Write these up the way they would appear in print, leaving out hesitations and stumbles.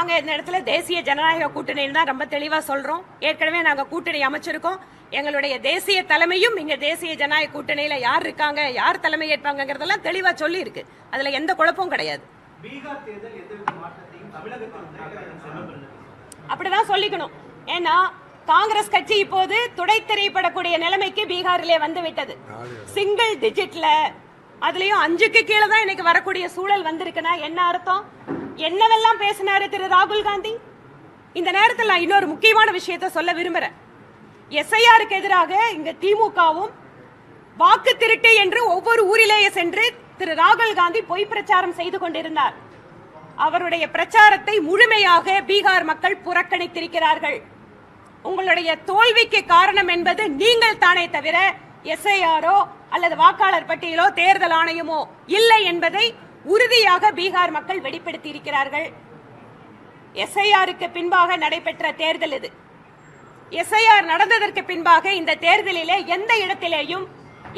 நாங்க இந்த இடத்துல தேசிய ஜனநாயக கூட்டணின்னு தான் ரொம்ப தெளிவா சொல்றோம். ஏற்கனவே நாங்க கூட்டணி அமைச்சிருக்கோம். எங்களுடைய தேசிய தலைமையும் இங்க தேசிய ஜனநாயக கூட்டணியில யார் இருக்காங்க, யார் தலைமை ஏற்பாங்கிறதெல்லாம் தெளிவா சொல்லி இருக்கு. அதுல எந்த குழப்பமும் கிடையாது. அப்படிதான் சொல்லிக்கணும். ஏன்னா காங்கிரஸ் கட்சி இப்போது துடை தெரியப்படக்கூடிய நிலைமைக்கு பீகாரிலே வந்து விட்டது. சிங்கிள் டிஜிட்ல அதுலயும் 5க்கு கீழே தான் இன்னைக்கு வரக்கூடிய சூழல் வந்திருக்குன்னா என்ன அர்த்தம்? என்னவெல்லாம் பேசினாரு திரு ராகுல் காந்தி? இந்த நேரத்தில் நான் இன்னொரு முக்கியமான விஷயத்தை சொல்ல விரும்புறேன். எஸ்ஐஆருக்கு எதிராக இங்க திமுகவும் வாக்கு திருட்டு என்று ஒவ்வொரு ஊரிலேயே சென்று திரு ராகுல் காந்தி பொய் பிரச்சாரம் செய்து கொண்டிருந்தார். அவருடைய பிரச்சாரத்தை முழுமையாக பீகார் மக்கள் புறக்கணித்திருக்கிறார்கள். உங்களுடைய தோல்விக்கு காரணம் என்பது நீங்கள் தானே தவிர எஸ்ஐஆரோ அல்லது வாக்காளர் பட்டியலோ தேர்தல் ஆணையமோ இல்லை என்பதை உறுதியாக பீகார் மக்கள் வெளிப்படுத்தி இருக்கிறார்கள். எஸ்ஐஆருக்கு பின்பாக நடைபெற்ற தேர்தல் இது. எஸ்ஐஆர் நடந்ததற்கு பின்பாக இந்த தேர்தலிலே எந்த இடத்திலேயும்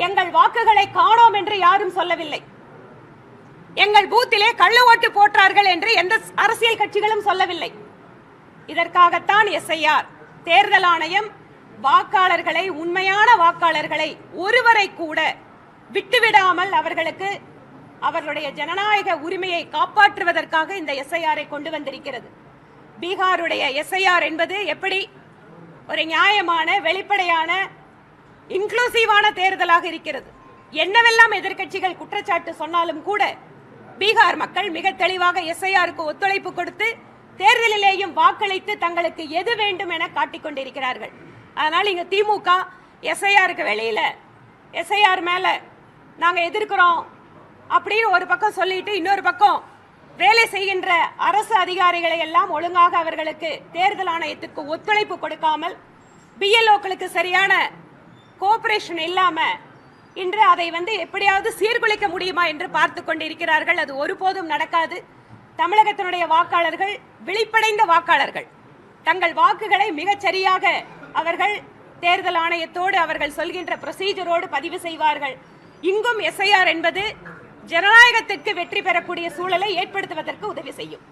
எங்கள் வாக்குகளை காணோம் என்று யாரும் சொல்லவில்லை. எங்கள் பூத்திலே கள்ள ஓட்டு போட்டார்கள் என்று எந்த அரசியல் கட்சிகளும் சொல்லவில்லை. இதற்காகத்தான் எஸ்ஐஆர். தேர்தல் ஆணையம் வாக்காளர்களை, உண்மையான வாக்காளர்களை ஒருவரை கூட விட்டுவிடாமல் அவர்களுக்கு அவர்களுடைய ஜனநாயக உரிமையை காப்பாற்றுவதற்காக இந்த எஸ்ஐஆரை கொண்டு வந்திருக்கிறது. பீகாருடைய எஸ்ஐஆர் என்பது எப்படி ஒரு நியாயமான, வெளிப்படையான, இன்க்ளூசிவான தேர்தலாக இருக்கிறது. என்னவெல்லாம் எதிர்க்கட்சிகள் குற்றச்சாட்டு சொன்னாலும் கூட பீகார் மக்கள் மிக தெளிவாக எஸ்ஐஆருக்கு ஒத்துழைப்பு கொடுத்து தேர்தலிலேயும் வாக்களித்து தங்களுக்கு எது வேண்டும் என காட்டிக் கொண்டிருக்கிறார்கள். அதனால் இங்க திமுக எஸ்ஐஆருக்கு வெளியில எஸ்ஐஆர் மேல நாங்க எதிர்க்கிறோம் அப்படின்னு ஒரு பக்கம் சொல்லிட்டு இன்னொரு பக்கம் வேலை செய்கின்ற அரசு அதிகாரிகளை எல்லாம் ஒழுங்காக அவர்களுக்கு தேர்தல் ஆணையத்துக்கு ஒத்துழைப்பு கொடுக்காமல் பிஎல்ஓக்களுக்கு சரியான கோஆபரேஷன் இல்லாம இன்று அதை எப்படியாவது சீர்குலைக்க முடியுமா என்று பார்த்து கொண்டிருக்கிறார்கள். அது ஒருபோதும் நடக்காது. தமிழகத்தினுடைய வாக்காளர்கள் விழிப்படைந்த வாக்காளர்கள். தங்கள் வாக்குகளை மிகச் சரியாக அவர்கள் தேர்தல் ஆணையத்தோடு அவர்கள் சொல்கின்ற ப்ரொசீஜரோடு பதிவு செய்வார்கள். இங்கும் எஸ்ஐஆர் என்பது ஜனநாயகத்திற்கு வெற்றி பெறக்கூடிய சூழலை ஏற்படுத்துவதற்கு உதவி செய்யும்.